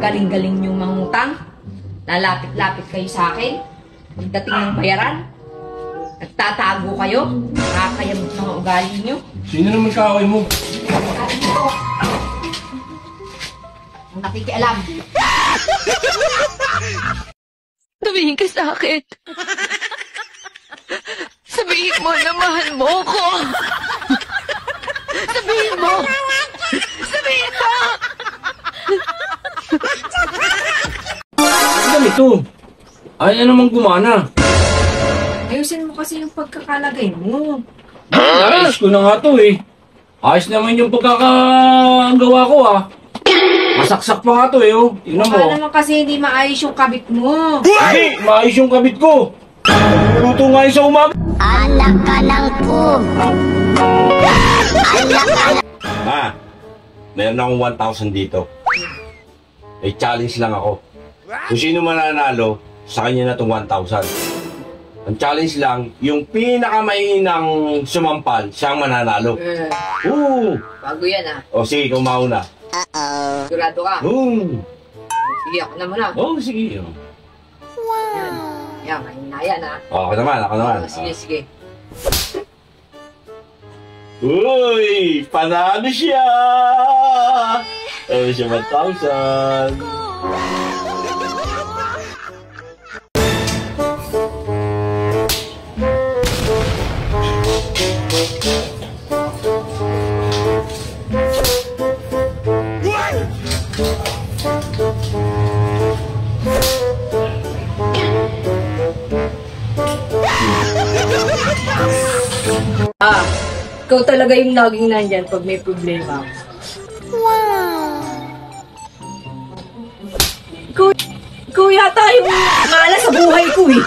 galing-galing niyong mangutang. Lalapit-lapit kayo sa akin. Dating ng bayaran. Nagtatago kayo. Nakakayamot ng ugali niyo. Sino naman kaaway mo? Sabi ko. Ang nakikialam. Tumingin ka sa akin. Sabihin mo na mahal mo ko. Sabihin mo. Sabihin mo. Ganito. Ay, namang gumana. Ayusin mo kasi yung pagkakalagay mo. Ayos ko na nga to eh. Ayos naman yung pagkakagawa ko ah. Masaksak pa nga to eh oh. Tingnan mo. Baka naman kasi hindi maayos yung kabit mo. Hindi, maayos yung kabit ko. Luto nga yun sa umaga. Anak ka ng pug. Anak ka ng... Ma, meron akong 1,000 dito. May challenge lang ako. Kung sino mananalo, sa kanya na itong 1,000. Ang challenge lang, yung pinakamainang sumampal, siyang mananalo. Oo! Bago yan ah. O sige, ikaw mauna. Sigurado ka. Oo! Sige, ako na muna. Oo, sige. Yan, ayun na yan ah. O, ako naman. Sige, sige. Uy! Panalo siya! Ano siya 1,000? Ikaw talaga yung laging nandyan pag may problema. Wow! Ikaw yata yung malas sa buhay ko eh.